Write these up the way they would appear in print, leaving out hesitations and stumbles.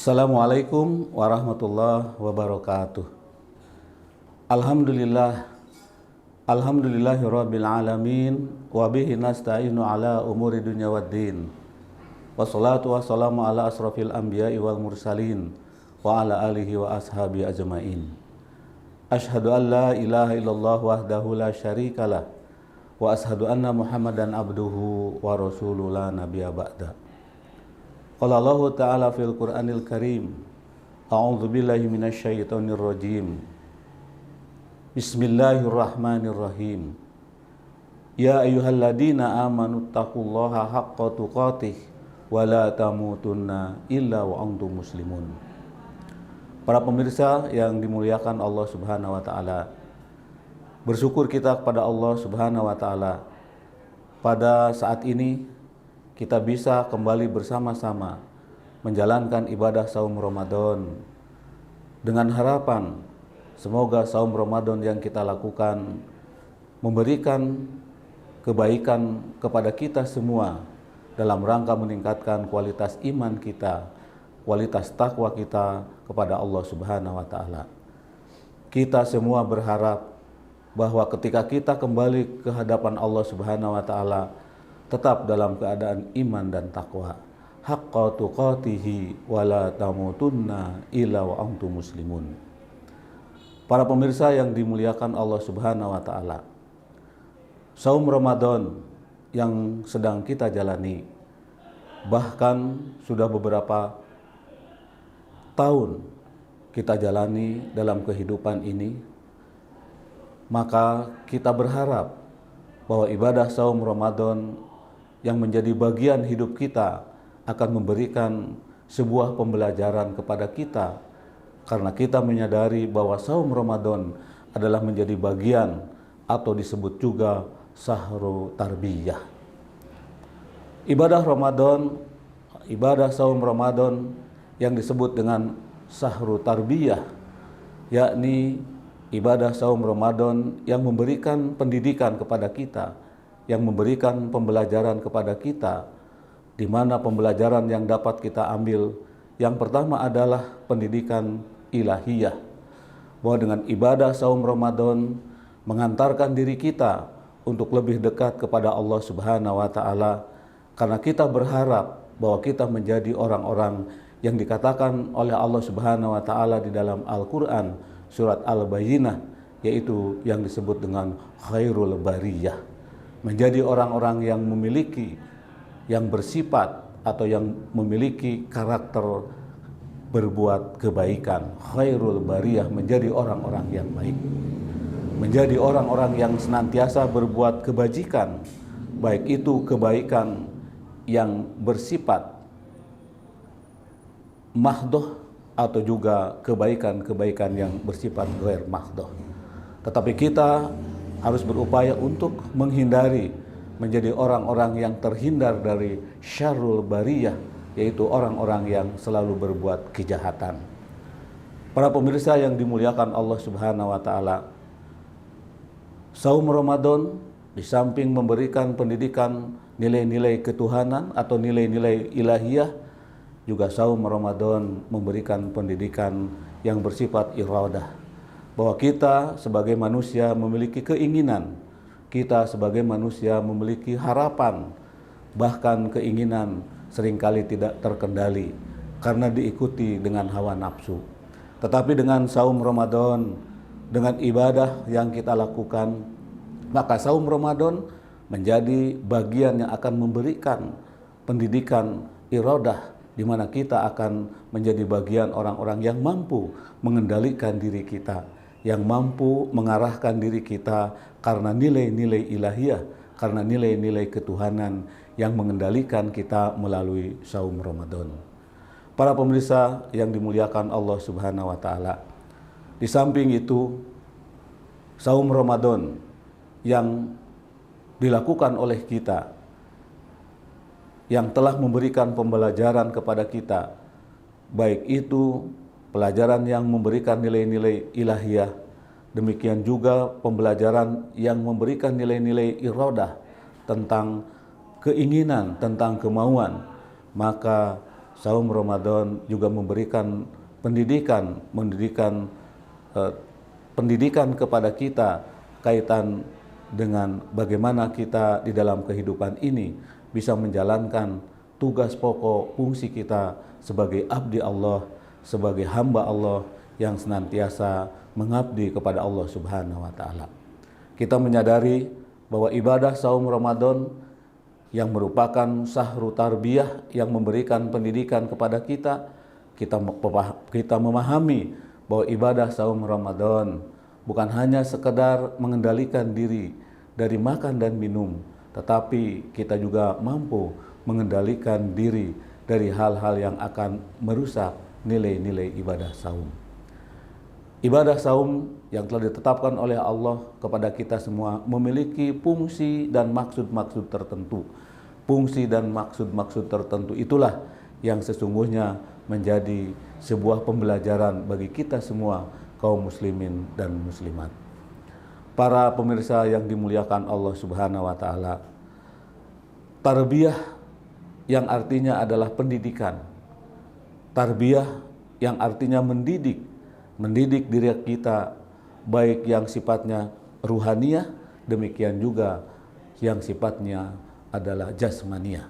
Assalamualaikum warahmatullahi wabarakatuh. Alhamdulillah, alhamdulillahirabbil alamin wa bihi nasta'inu ala umuri dunya waddin. Wassalatu wassalamu ala asrafil anbiya'i wal mursalin wa ala alihi wa ashabi ajmain. Asyhadu an la ilaha illallah wahdahu la syarikalah wa asyhadu anna Muhammadan abduhu wa rasuluhu la nabiyya ba'da. Qala Allah Ta'ala fil Qur'anil Karim, a'udzu billahi minasyaitonir rajim. Bismillahirrahmanirrahim. Ya ayyuhalladzina amanu taqullaha haqqa tuqatih wa la tamutunna illa wa antum muslimun. Para pemirsa yang dimuliakan Allah Subhanahu wa taala, bersyukur kita kepada Allah Subhanahu wa taala pada saat ini kita bisa kembali bersama-sama menjalankan ibadah saum Ramadan dengan harapan semoga saum Ramadan yang kita lakukan memberikan kebaikan kepada kita semua dalam rangka meningkatkan kualitas iman kita, kualitas takwa kita kepada Allah Subhanahu wa taala. Kita semua berharap bahwa ketika kita kembali ke hadapan Allah Subhanahu wa taala tetap dalam keadaan iman dan takwa, haqqa tuqatihi wa la tamutunna illa wa antum muslimun. Para pemirsa yang dimuliakan Allah Subhanahu wa taala, saum Ramadan yang sedang kita jalani bahkan sudah beberapa tahun kita jalani dalam kehidupan ini, maka kita berharap bahwa ibadah saum Ramadan yang menjadi bagian hidup kita akan memberikan sebuah pembelajaran kepada kita, karena kita menyadari bahwa saum Ramadan adalah menjadi bagian atau disebut juga sahru tarbiyah. Ibadah Ramadan, ibadah saum Ramadan yang disebut dengan sahru tarbiyah, yakni ibadah saum Ramadan yang memberikan pendidikan kepada kita, yang memberikan pembelajaran kepada kita, di mana pembelajaran yang dapat kita ambil yang pertama adalah pendidikan ilahiyah, bahwa dengan ibadah saum Ramadan mengantarkan diri kita untuk lebih dekat kepada Allah Subhanahu wa taala, karena kita berharap bahwa kita menjadi orang-orang yang dikatakan oleh Allah Subhanahu wa taala di dalam Al-Qur'an surat Al-Bayyinah, yaitu yang disebut dengan khairul bariyah, menjadi orang-orang yang memiliki, yang bersifat atau yang memiliki karakter berbuat kebaikan. Khairul bariyah, menjadi orang-orang yang baik, menjadi orang-orang yang senantiasa berbuat kebajikan, baik itu kebaikan yang bersifat mahdoh atau juga kebaikan-kebaikan yang bersifat ghair mahdoh. Tetapi kita harus berupaya untuk menghindari menjadi orang-orang yang terhindar dari syarrul bariyah, yaitu orang-orang yang selalu berbuat kejahatan. Para pemirsa yang dimuliakan Allah Subhanahu wa taala, saum Ramadan di samping memberikan pendidikan nilai-nilai ketuhanan atau nilai-nilai ilahiyah, juga saum Ramadan memberikan pendidikan yang bersifat iradah, bahwa kita sebagai manusia memiliki keinginan, kita sebagai manusia memiliki harapan, bahkan keinginan seringkali tidak terkendali karena diikuti dengan hawa nafsu. Tetapi dengan saum Ramadan, dengan ibadah yang kita lakukan, maka saum Ramadan menjadi bagian yang akan memberikan pendidikan iradah, di mana kita akan menjadi bagian orang-orang yang mampu mengendalikan diri kita, yang mampu mengarahkan diri kita karena nilai-nilai ilahiyah, karena nilai-nilai ketuhanan yang mengendalikan kita melalui saum Ramadan. Para pemirsa yang dimuliakan Allah Subhanahu wa taala, di samping itu saum Ramadan yang dilakukan oleh kita, yang telah memberikan pembelajaran kepada kita, baik itu pelajaran yang memberikan nilai-nilai ilahiyah, demikian juga pembelajaran yang memberikan nilai-nilai iradah, tentang keinginan, tentang kemauan, maka Saum Ramadan juga memberikan pendidikan kepada kita kaitan dengan bagaimana kita di dalam kehidupan ini bisa menjalankan tugas pokok fungsi kita sebagai abdi Allah, sebagai hamba Allah yang senantiasa mengabdi kepada Allah Subhanahu wa taala. Kita menyadari bahwa ibadah saum Ramadan yang merupakan sahru tarbiyah yang memberikan pendidikan kepada kita, kita memahami bahwa ibadah saum Ramadan bukan hanya sekedar mengendalikan diri dari makan dan minum, tetapi kita juga mampu mengendalikan diri dari hal-hal yang akan merusak nilai-nilai ibadah saum. Ibadah saum yang telah ditetapkan oleh Allah kepada kita semua memiliki fungsi dan maksud-maksud tertentu. Fungsi dan maksud-maksud tertentu itulah yang sesungguhnya menjadi sebuah pembelajaran bagi kita semua kaum muslimin dan muslimat. Para pemirsa yang dimuliakan Allah Subhanahu wa taala, tarbiyah yang artinya adalah pendidikan. Tarbiyah yang artinya mendidik diri kita, baik yang sifatnya ruhaniyah, demikian juga yang sifatnya adalah jasmaniyah.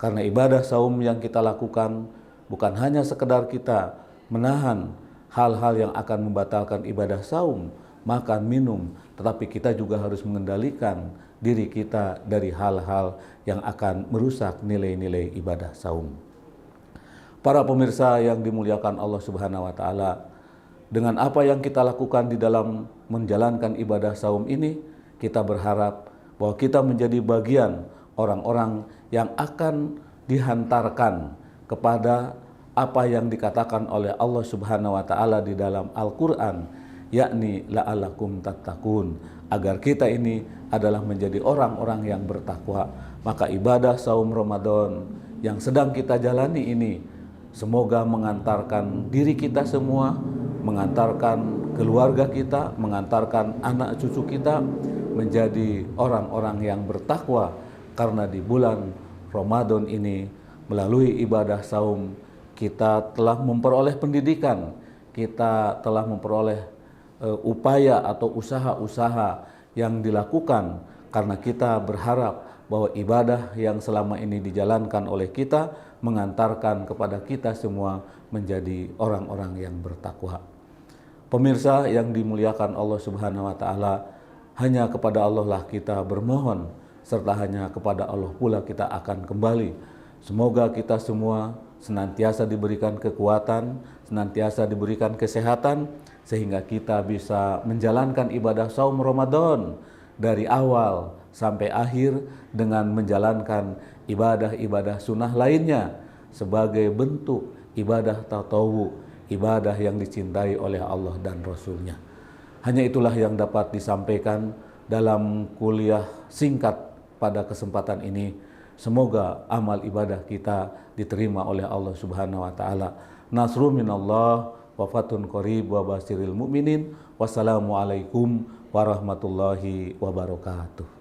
Karena ibadah saum yang kita lakukan bukan hanya sekedar kita menahan hal-hal yang akan membatalkan ibadah saum, makan, minum, tetapi kita juga harus mengendalikan diri kita dari hal-hal yang akan merusak nilai-nilai ibadah saum. Para pemirsa yang dimuliakan Allah Subhanahu wa taala, dengan apa yang kita lakukan di dalam menjalankan ibadah saum ini, kita berharap bahwa kita menjadi bagian orang-orang yang akan dihantarkan kepada apa yang dikatakan oleh Allah Subhanahu wa taala di dalam Al-Qur'an, yakni la'allakum tattaqun, agar kita ini adalah menjadi orang-orang yang bertakwa. Maka ibadah saum Ramadan yang sedang kita jalani ini semoga mengantarkan diri kita semua, mengantarkan keluarga kita, mengantarkan anak cucu kita menjadi orang-orang yang bertakwa, karena di bulan Ramadan ini melalui ibadah saum kita telah memperoleh pendidikan, kita telah memperoleh upaya atau usaha-usaha yang dilakukan, karena kita berharap bahwa ibadah yang selama ini dijalankan oleh kita mengantarkan kepada kita semua menjadi orang-orang yang bertakwa. Pemirsa yang dimuliakan Allah Subhanahu wa taala, hanya kepada Allah lah kita bermohon, serta hanya kepada Allah pula kita akan kembali. Semoga kita semua senantiasa diberikan kekuatan, senantiasa diberikan kesehatan, sehingga kita bisa menjalankan ibadah saum Ramadan dari awal sampai akhir dengan menjalankan ibadah-ibadah sunnah lainnya sebagai bentuk ibadah tatawu, ibadah yang dicintai oleh Allah dan Rasul-Nya. Hanya itulah yang dapat disampaikan dalam kuliah singkat pada kesempatan ini. Semoga amal ibadah kita diterima oleh Allah Subhanahu wa taala. Nasrun minallah wa fatun qarib wa basiril mu'minin. Wassalamualaikum warahmatullahi wabarakatuh.